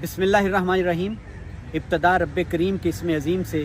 बिस्मिल्लाहिर्रहमानिर्रहीम। इब्तदा रब्बे करीम के इसमें अजीम से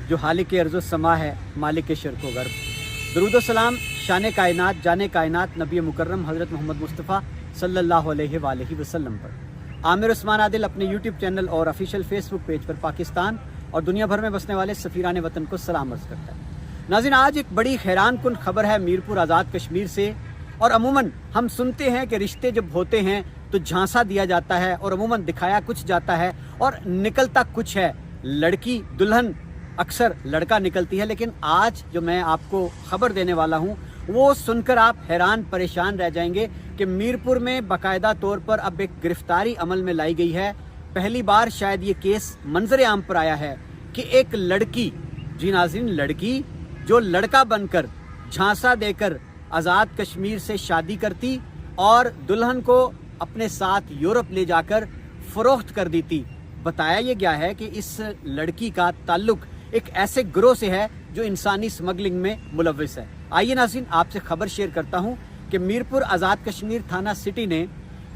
जो हालिक अर्ज़ समा है, मालिक शर्क़ व गर्ब। दरूद व सलाम शान कायनात जाने कायनात नबी मुकर्रम हज़रत मोहम्मद मुस्तफ़ा सल्लल्लाहु अलैहि वसल्लम पर। आमिर उस्मान आदिल अपने यूट्यूब चैनल और ऑफिशियल फेसबुक पेज पर पाकिस्तान और दुनिया भर में बसने वाले सफ़ीरान वतन को सलाम अर्ज़ करता है। नाज़रीन, आज एक बड़ी हैरान कुन खबर है मीरपुर आज़ाद कश्मीर से। और अमूमन हम सुनते हैं कि रिश्ते जब होते हैं तो झांसा दिया जाता है और अमूमन दिखाया कुछ जाता है और निकलता कुछ है। लड़की दुल्हन अक्सर लड़का निकलती है, लेकिन आज जो मैं आपको खबर देने वाला हूँ वो सुनकर आप हैरान परेशान रह जाएंगे कि मीरपुर में बाकायदा तौर पर अब एक गिरफ्तारी अमल में लाई गई है। पहली बार शायद ये केस मंजर आम पर आया है कि एक लड़की, जी नाज़रीन, लड़की जो लड़का बनकर झांसा देकर आज़ाद कश्मीर से शादी करती और दुल्हन को अपने साथ यूरोप ले जाकर फरोख्त कर दी थी। बताया ये गया है कि इस लड़की का ताल्लुक एक ऐसे गिरोह से है जो इंसानी स्मगलिंग में मुलव्विस है। आइए नाज़रीन, आपसे खबर शेयर करता हूँ कि मीरपुर आज़ाद कश्मीर थाना सिटी ने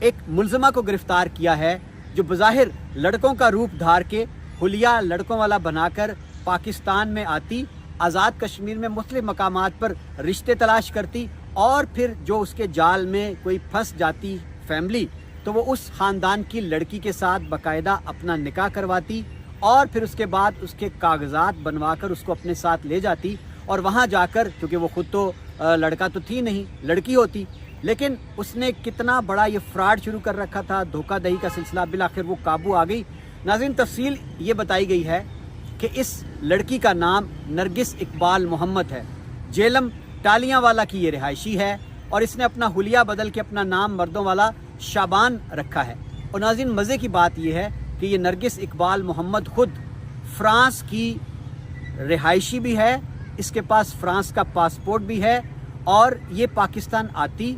एक मुलज़मा को गिरफ्तार किया है जो बज़ाहिर लड़कों का रूप धार के हुलिया लड़कों वाला बनाकर पाकिस्तान में आती, आज़ाद कश्मीर में मुख्तलिफ मकामात पर रिश्ते तलाश करती और फिर जो उसके जाल में कोई फंस जाती फैमिली तो वो उस ख़ानदान की लड़की के साथ बाकायदा अपना निकाह करवाती और फिर उसके बाद उसके कागजात बनवाकर उसको अपने साथ ले जाती और वहाँ जाकर, क्योंकि वो खुद तो लड़का तो थी नहीं, लड़की होती, लेकिन उसने कितना बड़ा ये फ्रॉड शुरू कर रखा था, धोखाधड़ी का सिलसिला, बिलाखिर वो काबू आ गई। नाज़रीन, तफसील ये बताई गई है कि इस लड़की का नाम नरगिस इकबाल मोहम्मद है। जेलम टालियां वाला की ये रिहायशी है और इसने अपना हुलिया बदल के अपना नाम मर्दों वाला शाबान रखा है। और नाज़रीन, मज़े की बात यह है कि ये नरगिस इकबाल मोहम्मद खुद फ्रांस की रिहायशी भी है, इसके पास फ्रांस का पासपोर्ट भी है और ये पाकिस्तान आती,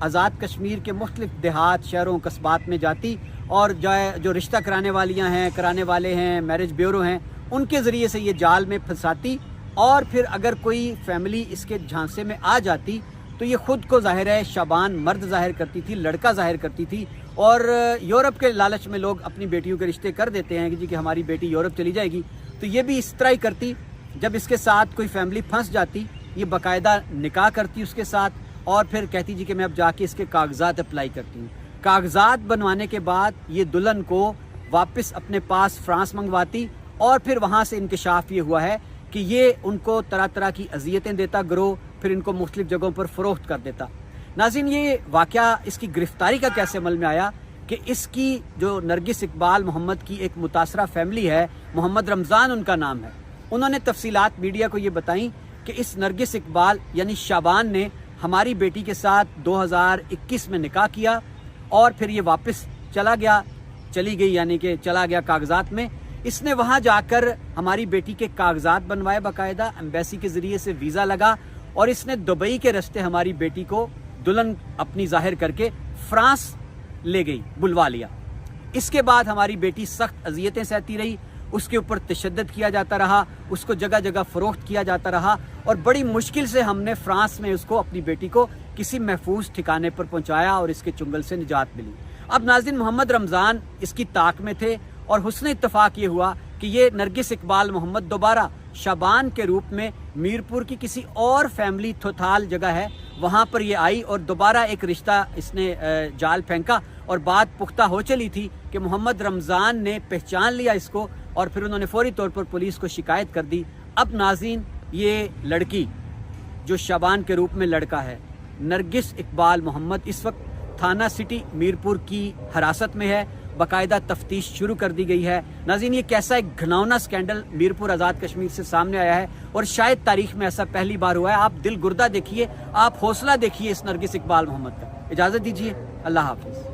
आज़ाद कश्मीर के मुख्तलिफ देहात शहरों कस्बात में जाती और जो रिश्ता कराने वालियाँ हैं, कराने वाले हैं, मैरिज ब्यूरो हैं, उनके ज़रिए से ये जाल में फंसाती और फिर अगर कोई फैमिली इसके झांसे में आ जाती तो ये खुद को ज़ाहिर है शाबान मर्द ज़ाहिर करती थी, लड़का ज़ाहिर करती थी। और यूरोप के लालच में लोग अपनी बेटियों के रिश्ते कर देते हैं कि जी कि हमारी बेटी यूरोप चली जाएगी, तो ये भी इस तरह ही करती। जब इसके साथ कोई फैमिली फंस जाती, ये बाकायदा निकाह करती उसके साथ और फिर कहती जी कि मैं अब जाके इसके कागजात अप्लाई करती हूँ। कागजात बनवाने के बाद ये दुल्हन को वापस अपने पास फ्रांस मंगवाती और फिर वहाँ से इंकशाफ ये हुआ है कि ये उनको तरह तरह की अजियतें देता गिरोह, फिर इनको मुख्तलिफ जगहों पर फ़रोख्त कर देता। नाज़रीन, ये वाक़या इसकी गिरफ्तारी का कैसे अमल में आया कि इसकी जो नरगिस इकबाल मोहम्मद की एक मुतासरा फैमिली है, मोहम्मद रमज़ान उनका नाम है, उन्होंने तफसीलात मीडिया को ये बताई कि इस नरगिस इकबाल यानी शाबान ने हमारी बेटी के साथ 2021 में निकाह किया और फिर ये वापस चली गई यानी कि चला गया कागजात में। इसने वहाँ जाकर हमारी बेटी के कागजात बनवाए, बाकायदा एम्बेसी के ज़रिए से वीज़ा लगा और इसने दुबई के रास्ते हमारी बेटी को दुल्हन अपनी जाहिर करके फ्रांस ले गई, बुलवा लिया। इसके बाद हमारी बेटी सख्त अजियतें सहती रही, उसके ऊपर तशद्दुद किया जाता रहा, उसको जगह जगह फ़रोख्त किया जाता रहा और बड़ी मुश्किल से हमने फ्रांस में उसको, अपनी बेटी को, किसी महफूज ठिकाने पर पहुँचाया और इसके चुंगल से निजात मिली। अब नाज़रीन, मोहम्मद रमज़ान इसकी ताक में थे और हुस्न इत्तफाक ये हुआ कि ये नरगिस इकबाल मोहम्मद दोबारा शाबान के रूप में मीरपुर की किसी और फैमिली थोथाल जगह है वहाँ पर ये आई और दोबारा एक रिश्ता इसने जाल फेंका और बात पुख्ता हो चली थी कि मोहम्मद रमज़ान ने पहचान लिया इसको और फिर उन्होंने फौरी तौर पर पुलिस को शिकायत कर दी। अब नाज़रीन, ये लड़की जो शाबान के रूप में लड़का है, नरगिस इकबाल मोहम्मद, इस वक्त थाना सिटी मीरपुर की हिरासत में है। बाकायदा तफ्तीश शुरू कर दी गई है। नाज़रीन, ये कैसा एक घिनौना स्कैंडल मीरपुर आज़ाद कश्मीर से सामने आया है और शायद तारीख में ऐसा पहली बार हुआ है। आप दिल गुर्दा देखिए, आप हौसला देखिए इस नरगिस इकबाल मोहम्मद का। इजाज़त दीजिए, अल्लाह हाफ़िज़।